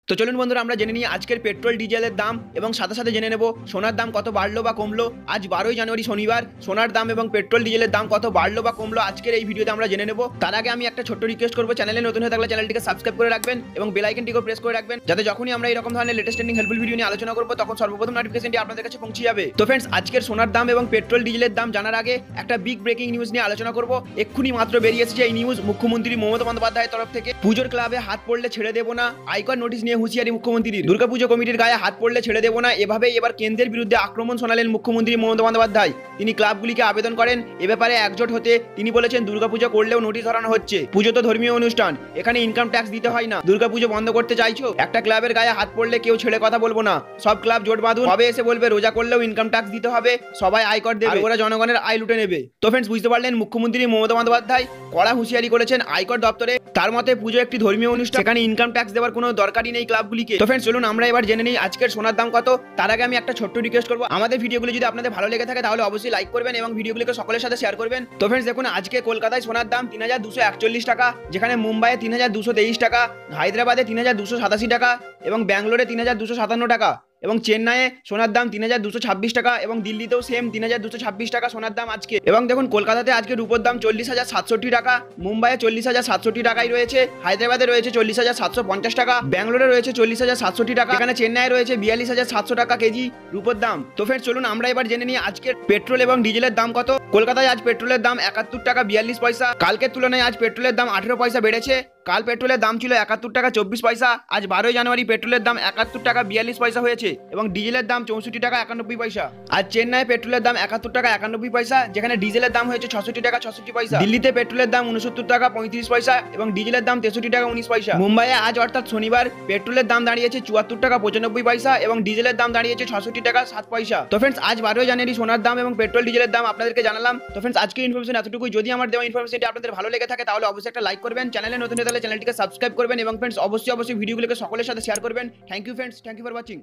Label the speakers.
Speaker 1: তো চলুন বন্ধুরা আমরা জেনে নিই আজকের পেট্রোল ডিজেলের দাম এবং সাথে সাথে জেনে নেব সোনার দাম কত বাড়লো বা কমলো। আজ 12ই জানুয়ারি শনিবার, সোনার দাম এবং পেট্রোল ডিজেলের দাম কত বাড়লো বা কমলো আজকের এই ভিডিওতে আমরা জেনে নেব। তার আগে আমি একটা ছোট্ট রিকোয়েস্ট করবো, চ্যানেলে নতুন হয়ে থাকলে চ্যানেলটিকে সাবস্ক্রাইব করে রাখবেন এবং বেল আইকনটিকে প্রেস করে রাখবেন, যাতে যখনই আমরা এরকম ধরনের লেটেস্ট ট্রেন্ডিং হেল্পফুল ভিডিও নিয়ে আলোচনা করবো তখন সর্বপ্রথম নোটিফিকেশনটি আপনাদের কাছে পৌঁছে যাবে। তো ফ্রেন্ডস, আজকের সোনার দাম এবং পেট্রোল ডিজেলের দাম জানার আগে একটা বিগ ব্রেকিং নিউজ নিয়ে আলোচনা করব। এক্ষুনি মাত্র বেরিয়ে এসেছে এই নিউজ মুখ্যমন্ত্রী মমতা বন্দ্যোপাধ্যায়ের তরফ থেকে। পুজোর ক্লাবে হাত পড়লে ছেড়ে দেবো না, আয়কর নোটিশ নিয়ে হুঁশিয়ারি মুখ্যমন্ত্রীর। দুর্গাপুজো কমিটির গায়ে হাত পড়লে ছেড়ে দেবো না, এভাবেই এবার কেন্দ্রের বিরুদ্ধে আক্রমণ শোনালেন মুখ্যমন্ত্রী মমতা বন্দ্যোপাধ্যায়। তিনি ক্লাবগুলিকে আবেদন করেন এ ব্যাপারে একজোট হতে। তিনি বলেছেন, দুর্গাপুজো করলেও নোটিশ ধরানো হচ্ছে, পুজো তো ধর্মীয় অনুষ্ঠান, এখানে ইনকাম ট্যাক্স দিতে হয় না, দুর্গাপুজো বন্ধ করতে চাইছো? একটা ক্লাবের গায়ে হাত পড়লে কেউ ছেড়ে কথা বলবো না, সব ক্লাব জোট বাঁধুন, সবে এসে বলবে রোজা করলেও ইনকাম ট্যাক্স দিতে হবে, সবাই আয়কর দেবে, ওরা জনগণের আয় লুটে নেবে। তো ফ্রেন্ডস, বুঝতে পারলেন মুখ্যমন্ত্রী মমতা বন্দ্যোপাধ্যায় কড়া হুঁশিয়ারি করেছেন আয়কর দপ্তরে। তার মতে পুজো একটি ধর্মীয় অনুষ্ঠান, সেখানে ইনকাম ট্যাক্স দেওয়ার কোনো দরকারই নেই ক্লাবগুলিকে। তো ফ্রেন্ডস, চলুন আমরা এবার জেনে নিই আজকের সোনার দাম কত। তার আগে আমি একটা ছোট্ট রিকোয়েস্ট করবো, আমাদের ভিডিওগুলো যদি আপনাদের ভালো লেগে থাকে তাহলে অবশ্যই লাইক করবেন এবং ভিডিওগুলোকে সকলের সাথে শেয়ার করবেন। তো ফ্রেন্ডস দেখুন, আজকে কলকাতায় সোনার দাম 3241 টাকা, যেখানে মুম্বাইয়ে 3223 টাকা, হায়দ্রাবাদে 3287 টাকা এবং ব্যাঙ্গালোরে 3257 টাকা এবং চেন্নাইয়ে সোনার দাম 3226 টাকা এবং দিল্লিতেও সেম 3226 টাকা সোনার দাম আজকে। এবং দেখুন, কলকাতাতে আজকে রূপোর দাম 40,067 টাকা, মুম্বাইয়ে 40,067 টাকাই রয়েছে, হায়দ্রাবাদে রয়েছে 40,750 টাকা, ব্যাঙ্গালোরে রয়েছে 40,067 টাকা, এখানে চেন্নাইয়ে রয়েছে 42,700 টাকা কেজি রূপোর দাম। তো ফের চলুন আমরা এবার জেনে নিই আজকের পেট্রোল এবং ডিজেলের দাম কত। কলকাতায় আজ পেট্রোলের দাম 71 টাকা 42 পয়সা, কালকের তুলনায় আজ পেট্রোলের দাম 18 পয়সা বেড়েছে। কাল পেট্রোলের দাম ছিল 71 টাকা 24 পয়সা, আজ 12ই জানুয়ারি পেট্রোলের দাম 71 টাকা 42 পয়সা হয়েছে এবং ডিজেলের দাম 64 টাকা 91 পয়সা। আজ চেন্নাইয়ে পেট্রোলের দাম 71 টাকা 91 পয়সা, যেখানে ডিজেলের দাম হয়েছে 66 টাকা 66 পয়সা। দিল্লিতে পেট্রোলের দাম 69 টাকা 35 পয়সা এবং ডিজেলের দাম 63 টাকা 19 পয়সা। মুম্বাইয়ে আজ অর্থাৎ শনিবার পেট্রোলের দাম দাঁড়িয়েছে 74 টাকা 95 পয়সা এবং ডিজেলের দাম দাঁড়িয়েছে 66 টাকা 7 পয়সা। তো ফ্রেন্ডস, আজ 12ই জানুয়ারি সোনার দাম এবং পেট্রোল ডিজেলের দাম আপনাদেরকে জানালাম। তো ফ্রেন্ডস, আজকের ইনফরমেশন এতটুকুই। যদি আমার দেওয়া ইনফরমেশনটি আপনাদের ভালো লেগে থাকে তাহলে অবশ্যই একটা লাইক করবেন, চ্যানেলে নতুন হলে চ্যানেলটিকে সাবস্ক্রাইব করবেন এবং ফ্রেন্ডস অবশ্যই ভিডিওগুলোকে সকলের সাথে শেয়ার করবেন। Thank you friends, thank you for watching.